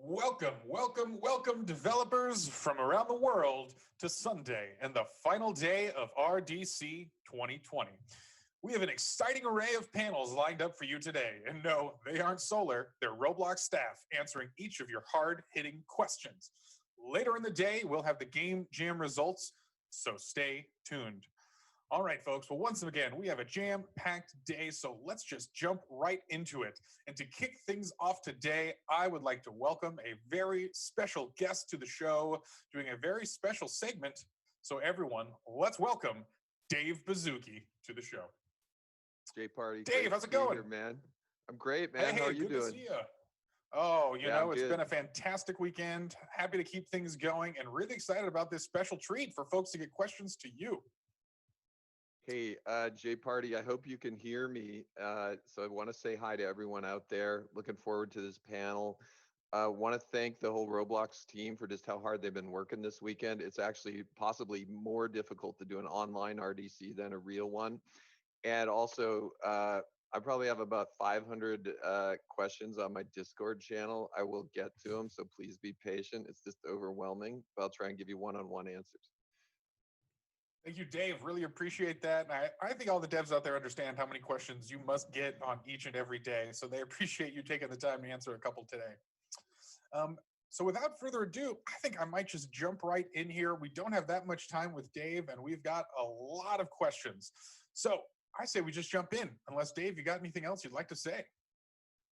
Welcome, developers from around the world to Sunday and the final day of RDC 2020. We have an exciting array of panels lined up for you today. And no, they aren't solar, they're Roblox staff answering each of your hard-hitting questions. Later in the day, we'll have the game jam results, so stay tuned. All right, folks. Well, once again, we have a jam-packed day, so let's just jump right into it. And to kick things off today, I would like to welcome a very special guest to the show, doing a very special segment. So everyone, let's welcome Dave Bazuki to the show. Jay Party. Dave, how's it going? Here, man? I'm great, man. How are you good doing? To see you. Oh, it's good. been a fantastic weekend. Happy to keep things going and really excited about this special treat for folks to get questions to you. Hey, Jay Party, I hope you can hear me. So I want to say hi to everyone out there. Looking forward to this panel. Want to thank the whole Roblox team for just how hard they've been working this weekend. It's actually possibly more difficult to do an online RDC than a real one. And also, I probably have about 500 questions on my Discord channel. I will get to them, so please be patient. It's just overwhelming, but I'll try and give you one-on-one answers. Thank you, Dave. Really appreciate that. And I think all the devs out there understand how many questions you must get on each and every day. So they appreciate you taking the time to answer a couple today. So without further ado, I think I might just jump right in here. We don't have that much time with Dave, and we've got a lot of questions. So I say we just jump in. Unless, Dave, you got anything else you'd like to say?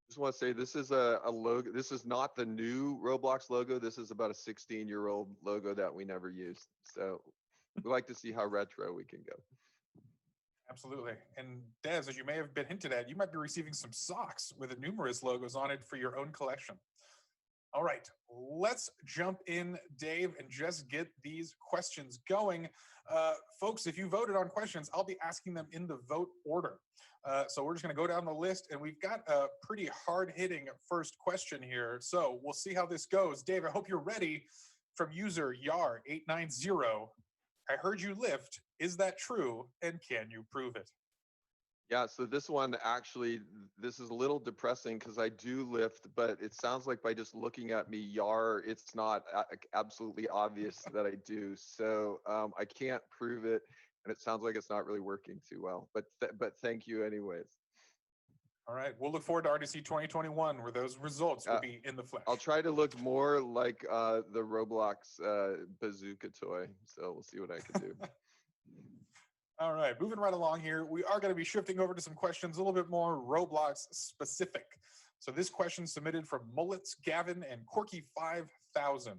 Just want to say this is a logo. This is not the new Roblox logo. This is about a 16-year-old logo that we never used. So we like to see how retro we can go. Absolutely. And Des, as you may have been hinted at, you might be receiving some socks with numerous logos on it for your own collection. All right, let's jump in, Dave, and just get these questions going. Folks, if you voted on questions, I'll be asking them in the vote order. So we're just going to go down the list, and we've got a pretty hard-hitting first question here. So we'll see how this goes. Dave, I hope you're ready. From user Yar890, I heard you lift. Is that true? And can you prove it? Yeah, so this one actually, this is a little depressing because I do lift, but it sounds like by just looking at me, Yar, it's not absolutely obvious that I do. So I can't prove it, and it sounds like it's not really working too well. But thank you anyways. All right, we'll look forward to RDC 2021 where those results will be in the flesh. I'll try to look more like the Roblox bazooka toy, so we'll see what I can do. All right, moving right along here, we are going to be shifting over to some questions a little bit more Roblox specific. So this question submitted from Mullets, Gavin, and Corky 5000.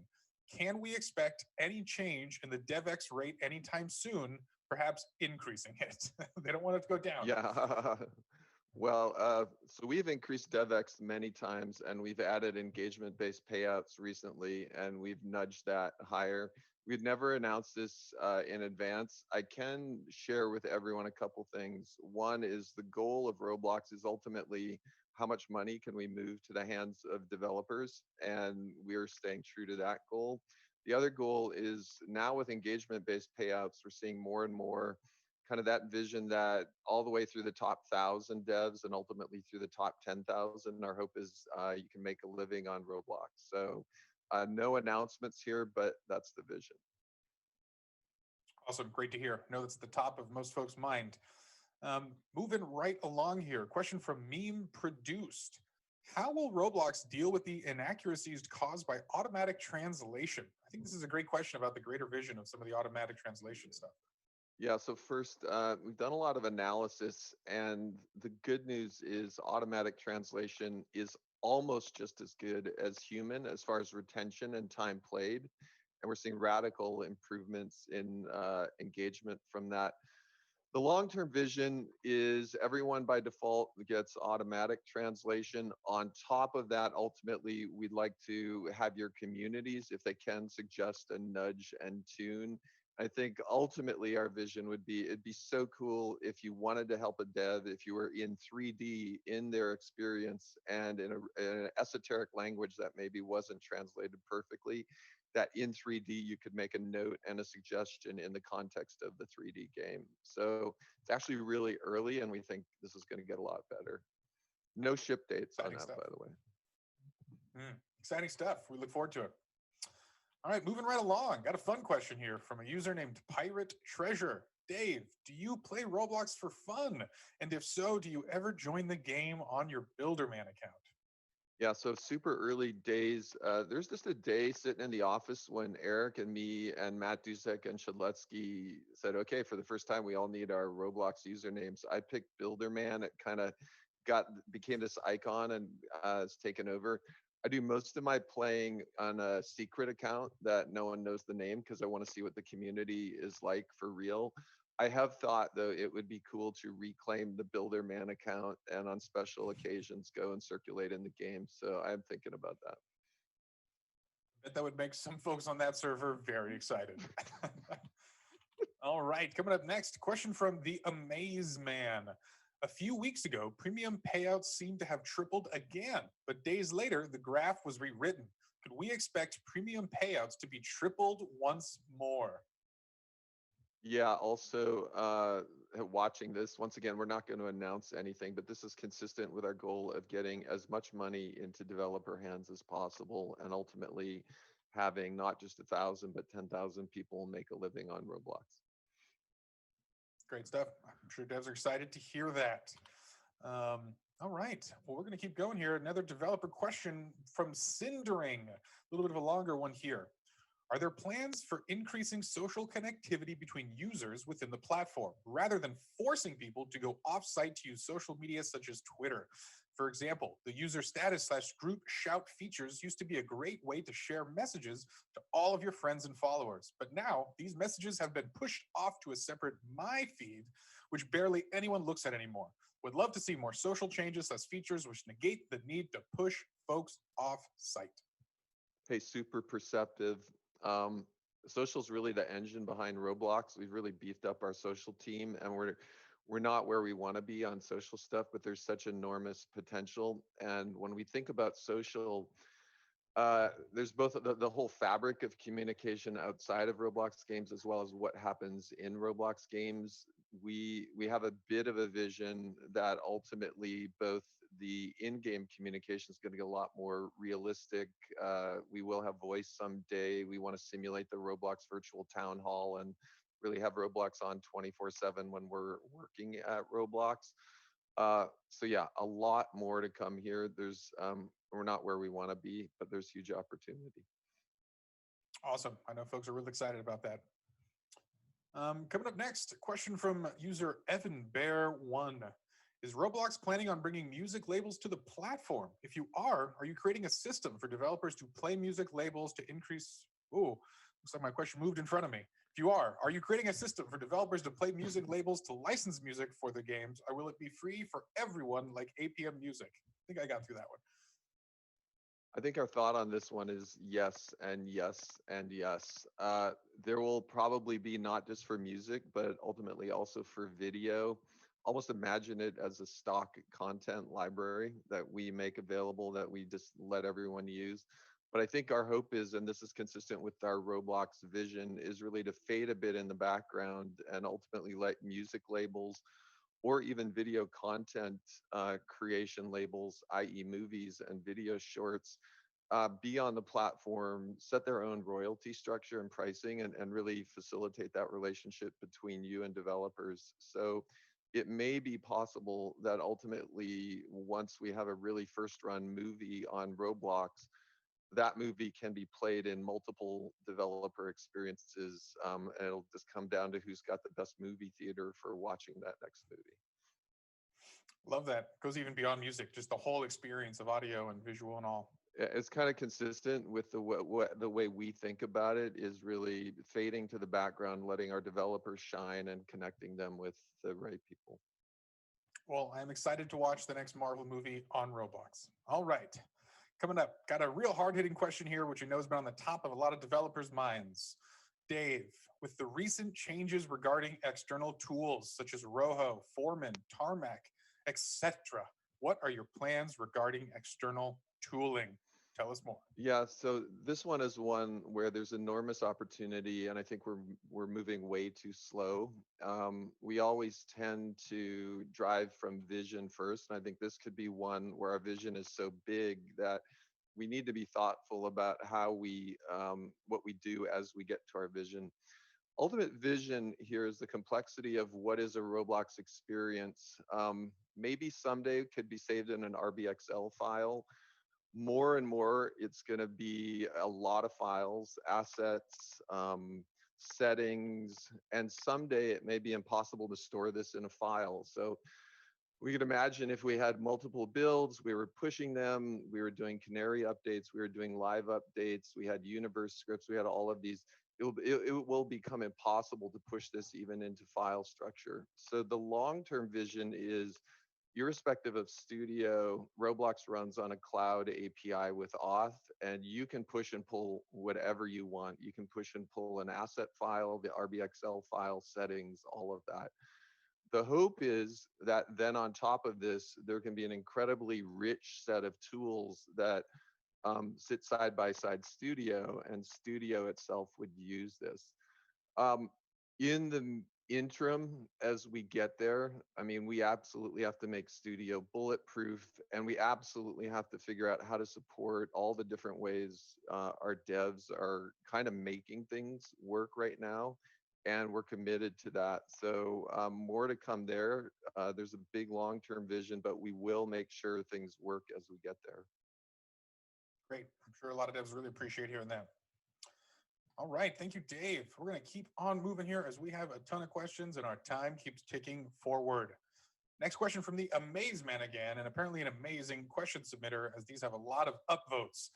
Can we expect any change in the DevX rate anytime soon, perhaps increasing it? They don't want it to go down. Yeah. Well, so we've increased DevX many times, and we've added engagement-based payouts recently, and we've nudged that higher. We've never announced this in advance. I can share with everyone a couple things. One is the goal of Roblox is ultimately how much money can we move to the hands of developers, and we're staying true to that goal. The other goal is now with engagement-based payouts, we're seeing more and more kind of that vision that all the way through the top 1,000 devs and ultimately through the top 10,000, our hope is you can make a living on Roblox. So no announcements here, but that's the vision. Awesome, great to hear. I know that's the top of most folks' mind. Moving right along here, question from Meme Produced. How will Roblox deal with the inaccuracies caused by automatic translation? I think this is a great question about the greater vision of some of the automatic translation stuff. Yeah, so first, we've done a lot of analysis, and the good news is automatic translation is almost just as good as human as far as retention and time played. And we're seeing radical improvements in engagement from that. The long-term vision is everyone by default gets automatic translation. On top of that, ultimately, we'd like to have your communities, if they can, suggest a nudge and tune. I think ultimately our vision would be, it'd be so cool if you wanted to help a dev, if you were in 3D in their experience and in an esoteric language that maybe wasn't translated perfectly, that in 3D you could make a note and a suggestion in the context of the 3D game. So it's actually really early, and we think this is going to get a lot better. No ship dates on that, by the way. Exciting stuff. We look forward to it. All right, moving right along. Got a fun question here from a user named Pirate Treasure. Dave, do you play Roblox for fun? And if so, do you ever join the game on your Builderman account? Yeah, so super early days. There's just a day sitting in the office when Eric and me and Matt Dusek and Shadletsky said, okay, for the first time, we all need our Roblox usernames. I picked Builderman. It kind of became this icon and it's taken over. I do most of my playing on a secret account that no one knows the name because I want to see what the community is like for real. I have thought though it would be cool to reclaim the Builderman account and on special occasions go and circulate in the game. So I'm thinking about that. Bet that would make some folks on that server very excited. All right, coming up next, question from the Amaze Man. A few weeks ago, premium payouts seemed to have tripled again, but days later, the graph was rewritten. Could we expect premium payouts to be tripled once more? Yeah, also watching this, once again, we're not going to announce anything, but this is consistent with our goal of getting as much money into developer hands as possible and ultimately having not just 1,000, but 10,000 people make a living on Roblox. Great stuff. I'm sure devs are excited to hear that. All right. Well, we're going to keep going here. Another developer question from Cindering. A little bit of a longer one here. Are there plans for increasing social connectivity between users within the platform, rather than forcing people to go off-site to use social media such as Twitter? For example, the user status/group shout features used to be a great way to share messages to all of your friends and followers. But now these messages have been pushed off to a separate My feed, which barely anyone looks at anymore. Would love to see more social changes as features which negate the need to push folks off-site. Hey, super perceptive. Um, Social's really the engine behind Roblox. We've really beefed up our social team, and we're not where we want to be on social stuff, but there's such enormous potential. And when we think about social, there's both the whole fabric of communication outside of Roblox games as well as what happens in Roblox games. We have a bit of a vision that ultimately both the in-game communication is going to get a lot more realistic. We will have voice someday. We want to simulate the Roblox virtual town hall and really have Roblox on 24/7 when we're working at Roblox. So yeah, a lot more to come here. We're not where we want to be, but there's huge opportunity. Awesome. I know folks are really excited about that. Coming up next, a question from user Evan Bear 1. Is Roblox planning on bringing music labels to the platform? If you are you creating a system for developers to play music labels to increase... Oh, looks like my question moved in front of me. If you are you creating a system for developers to play music labels to license music for their games, or will it be free for everyone like APM Music? I think I got through that one. I think our thought on this one is yes and yes and yes. There will probably be not just for music, but ultimately also for video. Almost imagine it as a stock content library that we make available that we just let everyone use. But I think our hope is, and this is consistent with our Roblox vision, is really to fade a bit in the background and ultimately let music labels or even video content creation labels, i.e. movies and video shorts, be on the platform, set their own royalty structure and pricing, and really facilitate that relationship between you and developers. So it may be possible that ultimately, once we have a really first run movie on Roblox, that movie can be played in multiple developer experiences. And it'll just come down to who's got the best movie theater for watching that next movie. Love that. Goes even beyond music, just the whole experience of audio and visual and all. It's kind of consistent with the way we think about it, is really fading to the background, letting our developers shine and connecting them with the right people. Well, I'm excited to watch the next Marvel movie on Roblox. All right. Coming up, got a real hard-hitting question here, which I know has been on the top of a lot of developers' minds. Dave, with the recent changes regarding external tools such as Rojo, Foreman, Tarmac, etc., what are your plans regarding external tooling? Tell us more. Yeah, so this one is one where there's enormous opportunity, and I think we're moving way too slow. We always tend to drive from vision first, and I think this could be one where our vision is so big that we need to be thoughtful about how we what we do as we get to our vision. Ultimate vision here is the complexity of what is a Roblox experience. Maybe someday it could be saved in an RBXL file. More and more, it's going to be a lot of files, assets, settings, and someday it may be impossible to store this in a file. So we could imagine if we had multiple builds, we were pushing them, we were doing canary updates, we were doing live updates, we had universe scripts, we had all of these. It will become impossible to push this even into file structure. So the long-term vision is, irrespective of studio, Roblox runs on a cloud API with auth, and you can push and pull whatever you want. You can push and pull an asset file, the RBXL file settings, all of that. The hope is that then on top of this, there can be an incredibly rich set of tools that sit side by side Studio, and Studio itself would use this. In the interim, as we get there, I mean, we absolutely have to make Studio bulletproof, and we absolutely have to figure out how to support all the different ways our devs are kind of making things work right now. And we're committed to that. So more to come there. There's a big long-term vision, but we will make sure things work as we get there. Great. I'm sure a lot of devs really appreciate hearing that. All right. Thank you, Dave. We're going to keep on moving here as we have a ton of questions and our time keeps ticking forward. Next question from the Amaze Man again, and apparently an amazing question submitter, as these have a lot of upvotes.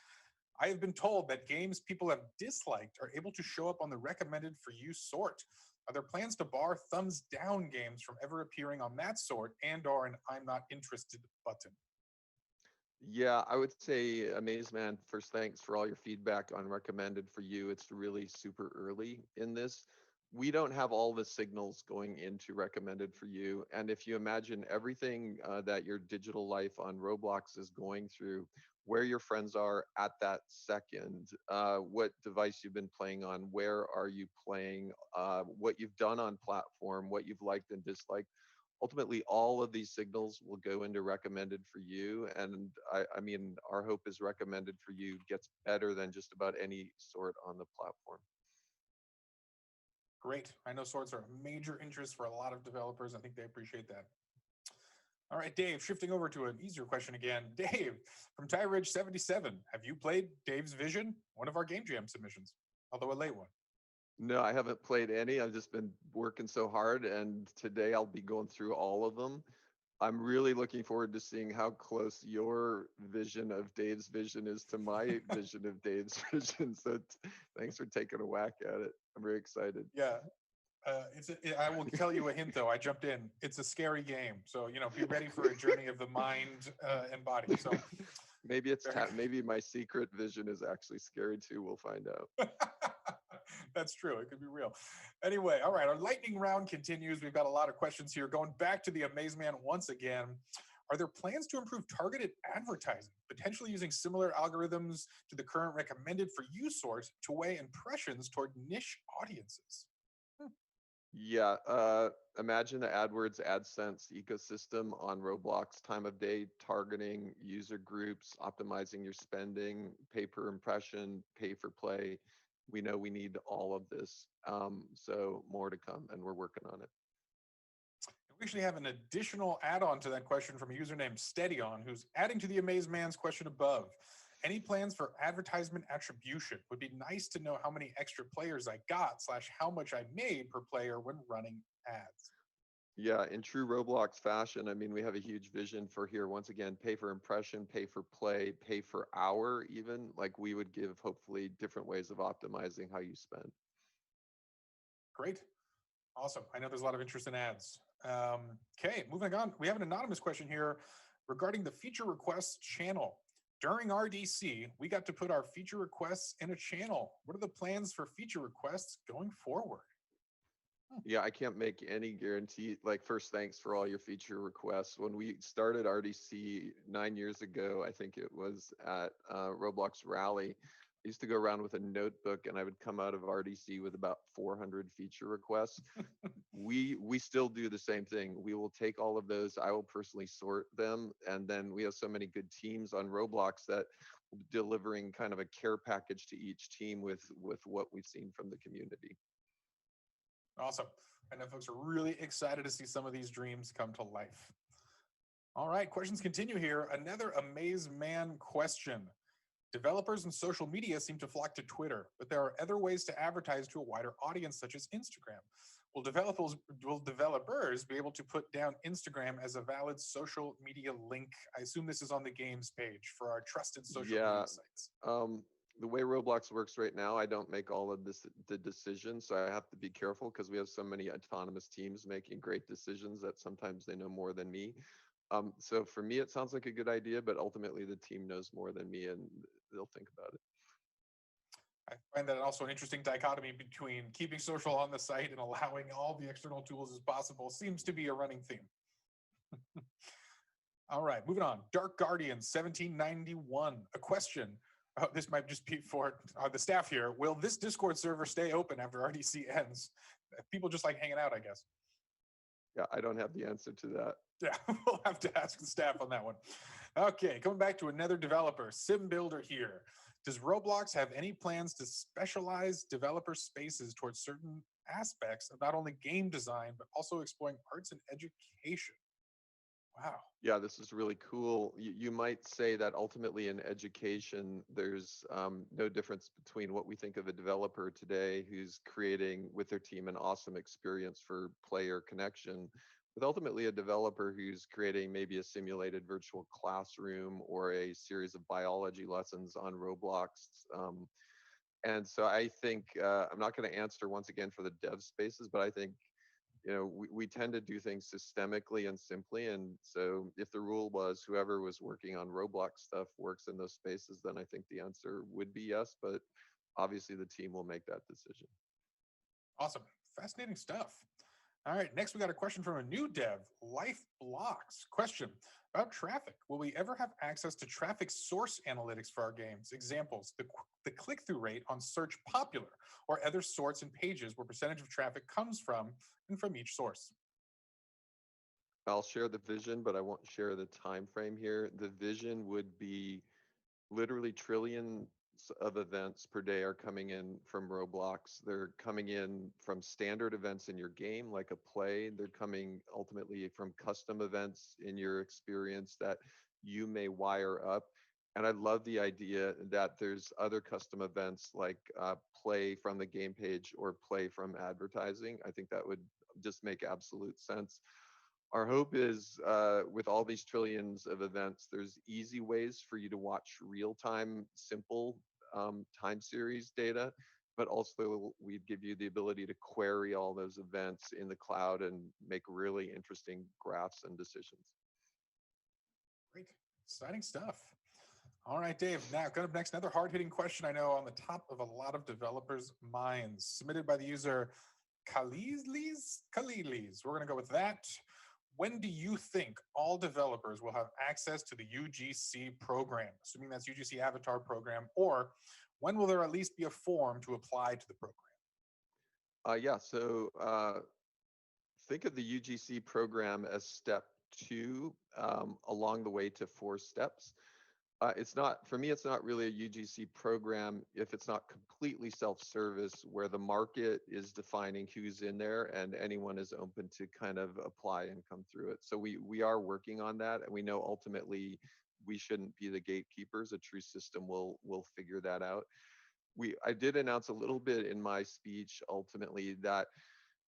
I have been told that games people have disliked are able to show up on the recommended for you sort. Are there plans to bar thumbs down games from ever appearing on that sort and/or an I'm not interested button? Yeah, I would say, Amaze Man, first, thanks for all your feedback on recommended for you. It's really super early in this. We don't have all the signals going into recommended for you. And if you imagine everything that your digital life on Roblox is going through, where your friends are at that second, what device you've been playing on, where are you playing, what you've done on platform, what you've liked and disliked, ultimately all of these signals will go into recommended for you. And I mean, our hope is recommended for you gets better than just about any sort on the platform. Great. I know sorts are a major interest for a lot of developers. I think they appreciate that. All right, Dave, shifting over to an easier question again. Dave, from TyRidge77, have you played Dave's Vision? One of our Game Jam submissions, although a late one. No, I haven't played any. I've just been working so hard, and today I'll be going through all of them. I'm really looking forward to seeing how close your vision of Dave's vision is to my vision of Dave's vision. So thanks for taking a whack at it. I'm very excited. Yeah. I will tell you a hint, though. I jumped in. It's a scary game. So, be ready for a journey of the mind and body. So maybe maybe my secret vision is actually scary too. We'll find out. That's true. It could be real. Anyway, all right. Our lightning round continues. We've got a lot of questions here. Going back to the Amaze Man once again. Are there plans to improve targeted advertising, potentially using similar algorithms to the current recommended for you source to weigh impressions toward niche audiences? Yeah, imagine the AdWords AdSense ecosystem on Roblox, time of day, targeting user groups, optimizing your spending, pay per impression, pay for play. We know we need all of this. So more to come, and we're working on it. We actually have an additional add-on to that question from a user named Steadyon, who's adding to the Amaze Man's question above. Any plans for advertisement attribution? Would be nice to know how many extra players I got / how much I made per player when running ads. Yeah, in true Roblox fashion, I mean, we have a huge vision for here. Once again, pay for impression, pay for play, pay for hour even. Like we would give hopefully different ways of optimizing how you spend. Great. Awesome. I know there's a lot of interest in ads. Okay, moving on. We have an anonymous question here regarding the feature requests channel. During RDC, we got to put our feature requests in a channel. What are the plans for feature requests going forward? Yeah, I can't make any guarantee. Like, first, thanks for all your feature requests. When we started RDC 9 years ago, I think it was at Roblox Rally, I used to go around with a notebook, and I would come out of RDC with about 400 feature requests. we still do the same thing. We will take all of those. I will personally sort them, and then we have so many good teams on Roblox that delivering kind of a care package to each team with what we've seen from the community. Awesome. I know folks are really excited to see some of these dreams come to life. All right, questions continue here. Another Amaze Man question. Developers and social media seem to flock to Twitter, but there are other ways to advertise to a wider audience, such as Instagram. Will developers be able to put down Instagram as a valid social media link? I assume this is on the games page for our trusted social media sites. The way Roblox works right now, I don't make all of the decisions, so I have to be careful because we have so many autonomous teams making great decisions that sometimes they know more than me. So for me, it sounds like a good idea, but ultimately the team knows more than me and they'll think about it. I find that also an interesting dichotomy between keeping social on the site and allowing all the external tools as possible seems to be a running theme. All right, moving on. Dark Guardian 1791. A question. This might just be for the staff here. Will this Discord server stay open after RDC ends? People just like hanging out, I guess. Yeah, I don't have the answer to that. Yeah, we'll have to ask the staff on that one. Okay, coming back to another developer, Sim Builder here. Does Roblox have any plans to specialize developer spaces towards certain aspects of not only game design, but also exploring arts and education? Wow. Yeah, this is really cool. You might say that ultimately in education, there's no difference between what we think of a developer today who's creating with their team an awesome experience for player connection, with ultimately a developer who's creating maybe a simulated virtual classroom or a series of biology lessons on Roblox. And so I think, I'm not going to answer once again for the dev spaces, but I think we tend to do things systemically and simply. And so if the rule was whoever was working on Roblox stuff works in those spaces, then I think the answer would be yes. But obviously the team will make that decision. Awesome. Fascinating stuff. All right, next we got a question from a new dev, Life Blocks. Question about traffic. Will we ever have access to traffic source analytics for our games? Examples, the click-through rate on search popular or other sorts and pages where percentage of traffic comes from and from each source. I'll share the vision, but I won't share the time frame here. The vision would be literally trillions of events per day are coming in from Roblox. They're coming in from standard events in your game, like a play. They're coming ultimately from custom events in your experience that you may wire up. And I love the idea that there's other custom events like play from the game page or play from advertising. I think that would just make absolute sense. Our hope is with all these trillions of events, there's easy ways for you to watch real-time, simple time series data, but also we'd give you the ability to query all those events in the cloud and make really interesting graphs and decisions. Great, exciting stuff. All right, Dave, now coming up next, another hard-hitting question I know on the top of a lot of developers' minds, submitted by the user Kalilis. We're gonna go with that. When do you think all developers will have access to the UGC program, assuming that's UGC Avatar program, or when will there at least be a form to apply to the program? So think of the UGC program as step 2 along the way to 4 steps. It's not, for me, it's not really a UGC program if it's not completely self-service where the market is defining who's in there and anyone is open to kind of apply and come through it. So we are working on that, and we know ultimately we shouldn't be the gatekeepers. A true system will figure that out. I did announce a little bit in my speech ultimately that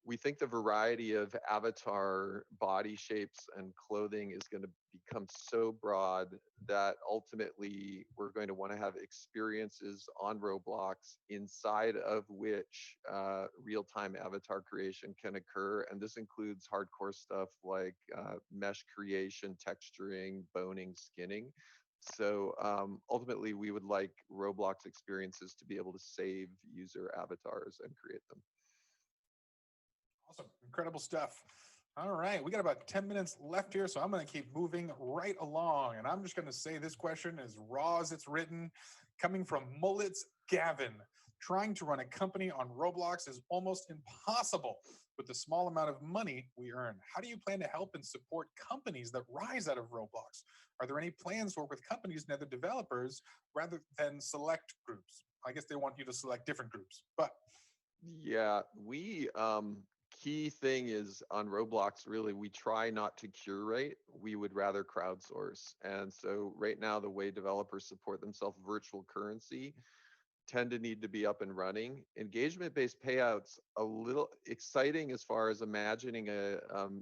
we think the variety of avatar body shapes and clothing is going to become so broad that ultimately we're going to want to have experiences on Roblox inside of which real-time avatar creation can occur. And this includes hardcore stuff like mesh creation, texturing, boning, skinning. So ultimately, we would like Roblox experiences to be able to save user avatars and create them. Awesome, incredible stuff. All right, we got about 10 minutes left here, so I'm going to keep moving right along. And I'm just going to say this question is raw as it's written, coming from Mullets Gavin. Trying to run a company on Roblox is almost impossible. with the small amount of money we earn. How do you plan to help and support companies that rise out of Roblox? Are there any plans to work with companies and other developers rather than select groups? I guess they want you to select different groups, but Yeah, we key thing is on Roblox, really, we try not to curate. We would rather crowdsource. And so right now, the way developers support themselves, virtual currency tend to need to be up and running. Engagement-based payouts, a little exciting as far as imagining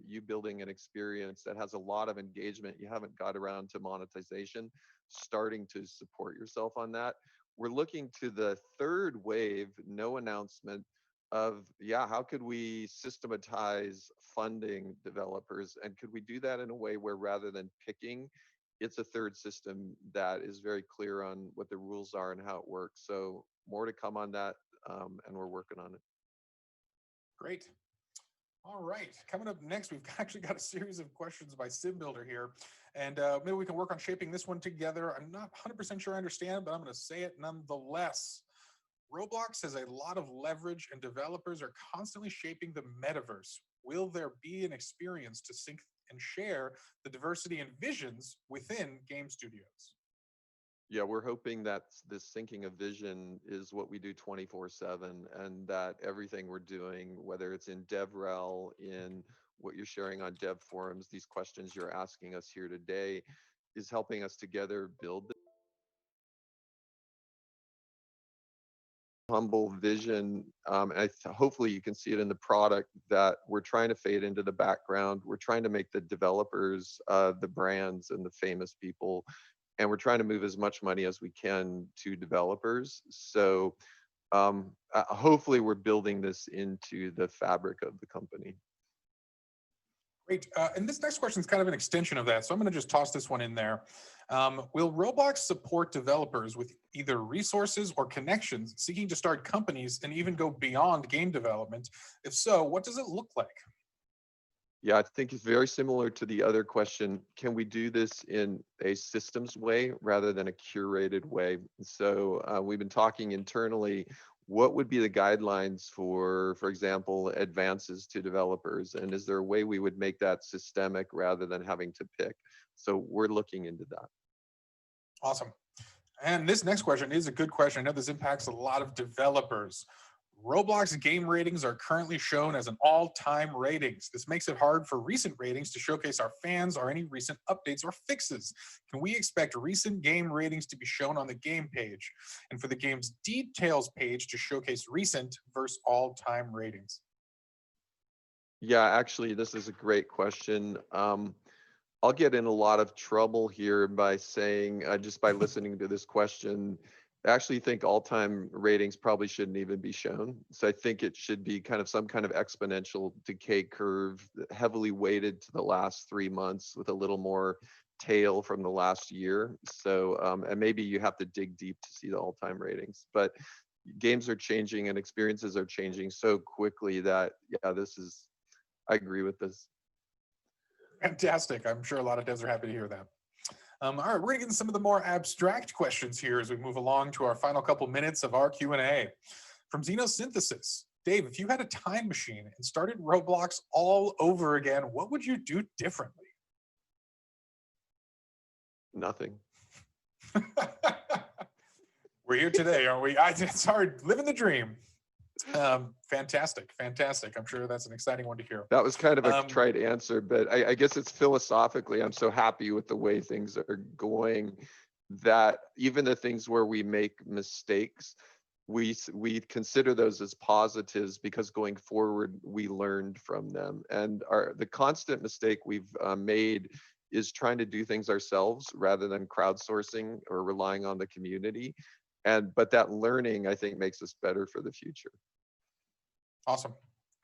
you building an experience that has a lot of engagement. You haven't got around to monetization, starting to support yourself on that. We're looking to the third wave, no announcement of, yeah, how could we systematize funding developers? And could we do that in a way where rather than picking, it's a third system that is very clear on what the rules are and how it works. So more to come on that, and we're working on it. great. All right, coming up next, we've actually got a series of questions by Sim Builder here, and maybe we can work on shaping this one together. I'm not 100% sure I understand, but I'm going to say it nonetheless. Roblox has a lot of leverage, and developers are constantly shaping the metaverse. Will there be an experience to sync and share the diversity and visions within game studios? Yeah, we're hoping that this syncing of vision is what we do 24/7, and that everything we're doing, whether it's in DevRel, in what you're sharing on dev forums, these questions you're asking us here today, is helping us together build humble vision. Hopefully you can see it in the product that we're trying to fade into the background. We're trying to make the developers the brands and the famous people, and we're trying to move as much money as we can to developers. So hopefully we're building this into the fabric of the company. Great. And this next question is kind of an extension of that. So I'm going to just toss this one in there. Will Roblox support developers with either resources or connections seeking to start companies and even go beyond game development? If so, what does it look like? Yeah, I think it's very similar to the other question. Can we do this in a systems way rather than a curated way? So we've been talking internally, what would be the guidelines for example, advances to developers? And is there a way we would make that systemic rather than having to pick? So we're looking into that. Awesome. And this next question is a good question. I know this impacts a lot of developers. Roblox game ratings are currently shown as an all-time ratings. This makes it hard for recent ratings to showcase our fans or any recent updates or fixes. Can we expect recent game ratings to be shown on the game page, and for the game's details page to showcase recent versus all-time ratings? Yeah, actually, this is a great question. I'll get in a lot of trouble here by saying, just by listening to this question, I actually think all-time ratings probably shouldn't even be shown. So I think it should be kind of some kind of exponential decay curve, heavily weighted to the last 3 months with a little more tail from the last year. So, and maybe you have to dig deep to see the all-time ratings. But games are changing and experiences are changing so quickly that, yeah, I agree with this. Fantastic. I'm sure a lot of devs are happy to hear that. All right, we're gonna get into some of the more abstract questions here as we move along to our final couple minutes of our Q&A. From Xenosynthesis, Dave, if you had a time machine and started Roblox all over again, what would you do differently? Nothing. We're here today, aren't we? It's hard, living the dream. Fantastic. I'm sure that's an exciting one to hear. That was kind of a trite answer, but I guess it's philosophically, I'm so happy with the way things are going that even the things where we make mistakes, we consider those as positives because going forward, we learned from them. And the constant mistake we've made is trying to do things ourselves rather than crowdsourcing or relying on the community. But that learning, I think, makes us better for the future. Awesome.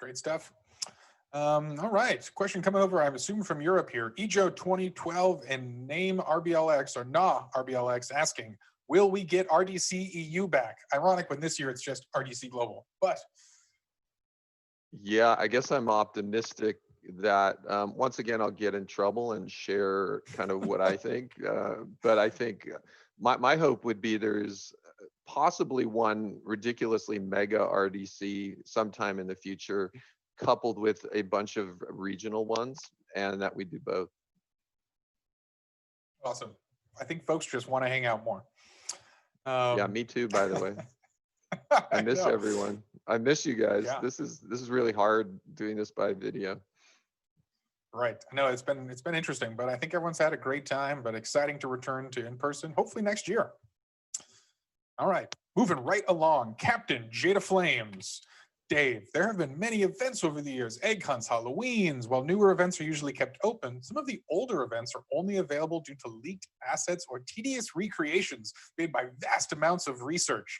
Great stuff. All right. Question coming over, I'm assuming from Europe here. Ejo 2012 and name RBLX or Nah RBLX asking, will we get RDC EU back? Ironic when this year it's just RDC Global, but. Yeah, I guess I'm optimistic that once again, I'll get in trouble and share kind of what I think. But I think my hope would be there's possibly one ridiculously mega RDC sometime in the future coupled with a bunch of regional ones, and that we do both. Awesome. I think folks just want to hang out more. Yeah, me too, by the way. I miss everyone. I miss you guys. Yeah. This is really hard doing this by video. Right. I know it's been interesting, but I think everyone's had a great time, but exciting to return to in person, hopefully next year. All right. Moving right along. Captain Jada Flames. Dave, there have been many events over the years, egg hunts, Halloweens. While newer events are usually kept open, some of the older events are only available due to leaked assets or tedious recreations made by vast amounts of research.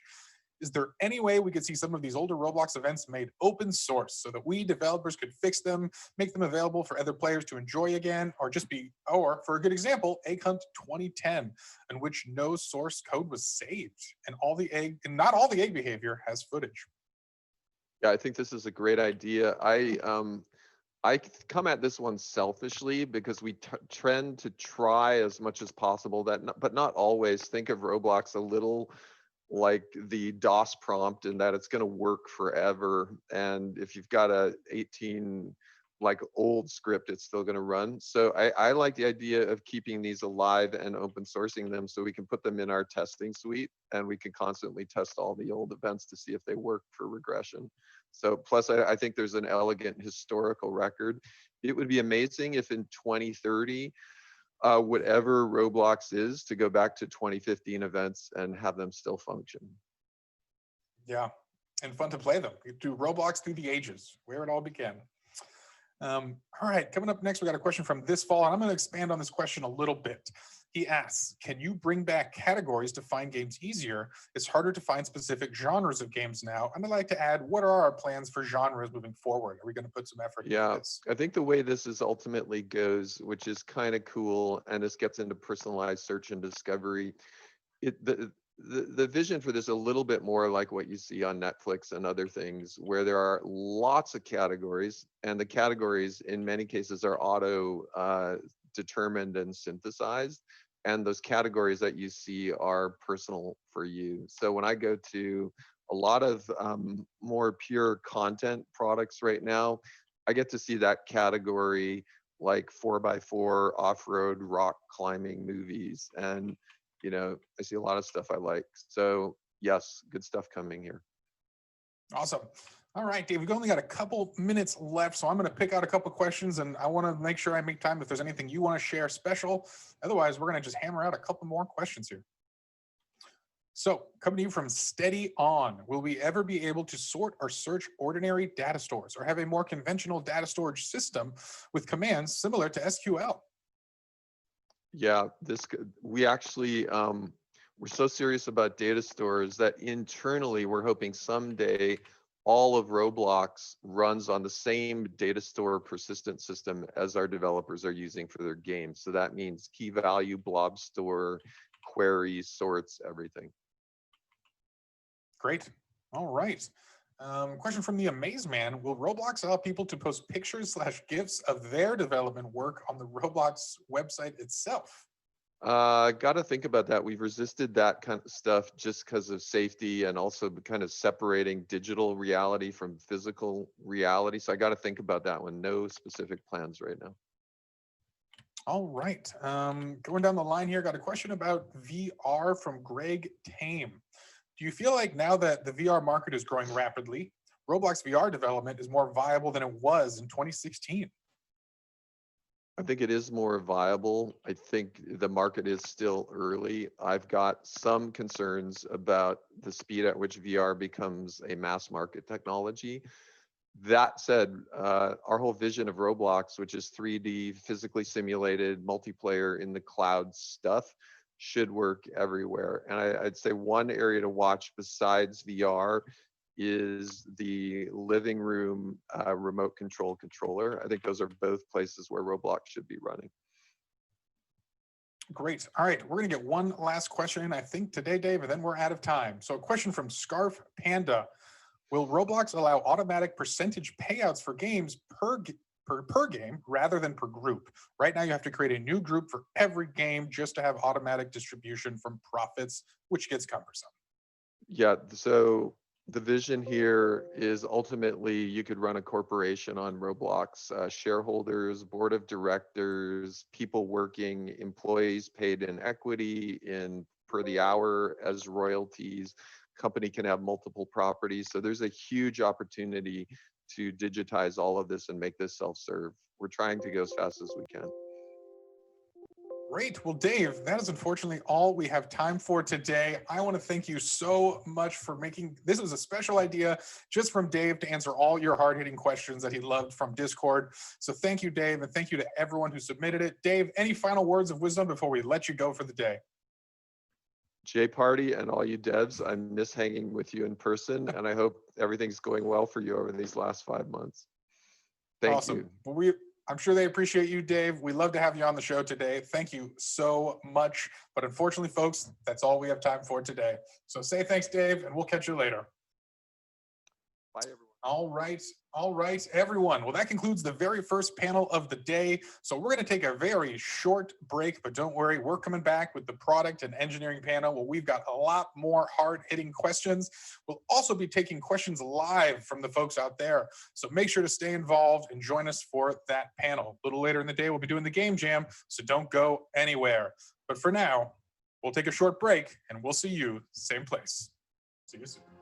Is there any way we could see some of these older Roblox events made open source so that we developers could fix them, make them available for other players to enjoy again, or for a good example, Egg Hunt 2010, in which no source code was saved and not all the egg behavior has footage? Yeah, I think this is a great idea. I come at this one selfishly because we trend to try as much as possible but not always think of Roblox a little like the DOS prompt, and that it's going to work forever. And if you've got a 18 like old script, it's still going to run. So I like the idea of keeping these alive and open sourcing them so we can put them in our testing suite and we can constantly test all the old events to see if they work for regression. So plus I think there's an elegant historical record. It would be amazing if in 2030, whatever Roblox is, to go back to 2015 events and have them still function. Yeah, and fun to play them. You do Roblox through the ages, where it all began. All right, coming up next, we got a question from This Fall, and I'm going to expand on this question a little bit. He asks, can you bring back categories to find games easier? It's harder to find specific genres of games now. And I'd like to add, what are our plans for genres moving forward? Are we going to put some effort into this? I think the way this is ultimately goes, which is kind of cool, and this gets into personalized search and discovery. The vision for this is a little bit more like what you see on Netflix and other things, where there are lots of categories, and the categories in many cases are auto determined and synthesized, and those categories that you see are personal for you. So when I go to a lot of more pure content products right now, I get to see that category like 4x4 off-road rock climbing movies, and I see a lot of stuff I like. So yes, good stuff coming here. Awesome. All right, Dave, we've only got a couple minutes left, so I'm going to pick out a couple questions, and I want to make sure I make time if there's anything you want to share special. Otherwise, we're going to just hammer out a couple more questions here. So, coming to you from Steady On, will we ever be able to sort or search ordinary data stores or have a more conventional data storage system with commands similar to SQL? Yeah, we actually, we're so serious about data stores that internally we're hoping someday all of Roblox runs on the same data store persistent system as our developers are using for their games. So that means key value, blob store, queries, sorts, everything. Great. All right. Question from the Amaze Man. Will Roblox allow people to post pictures/GIFs of their development work on the Roblox website itself? Got to think about that. We've resisted that kind of stuff just because of safety and also kind of separating digital reality from physical reality. So I got to think about that one. No specific plans right now. All right. Going down the line here, got a question about VR from Greg Tame. Do you feel like now that the VR market is growing rapidly, Roblox VR development is more viable than it was in 2016? I think it is more viable. I think the market is still early. I've got some concerns about the speed at which VR becomes a mass market technology. That said, our whole vision of Roblox, which is 3D, physically simulated, multiplayer in the cloud stuff, should work everywhere. And I'd say one area to watch besides VR is the living room remote control controller. I think those are both places where Roblox should be running. Great. All right, we're going to get one last question in, I think, today, Dave, and then we're out of time. So a question from Scarf Panda. Will Roblox allow automatic percentage payouts for games per game rather than per group? Right now, you have to create a new group for every game just to have automatic distribution from profits, which gets cumbersome. Yeah, so The vision here is ultimately you could run a corporation on Roblox, shareholders, board of directors, people working, employees paid in equity, in per the hour as royalties. Company can have multiple properties. So there's a huge opportunity to digitize all of this and make this self-serve. We're trying to go as fast as we can. Great. Well, Dave, that is unfortunately all we have time for today. I want to thank you so much for making this was a special idea just from Dave to answer all your hard-hitting questions that he loved from Discord. So thank you, Dave, and thank you to everyone who submitted it. Dave, any final words of wisdom before we let you go for the day? Jay Party and all you devs, I miss hanging with you in person, and I hope everything's going well for you over these last 5 months. Thank Awesome. you. Well, I'm sure they appreciate you, Dave. We love to have you on the show today. Thank you so much. But unfortunately, folks, that's all we have time for today. So say thanks, Dave, and we'll catch you later. Bye, everyone. All right, everyone. Well, that concludes the very first panel of the day. So we're going to take a very short break, but don't worry, we're coming back with the product and engineering panel where we've got a lot more hard-hitting questions. We'll also be taking questions live from the folks out there. So make sure to stay involved and join us for that panel. A little later in the day, we'll be doing the game jam, so don't go anywhere. But for now, we'll take a short break and we'll see you same place. See you soon.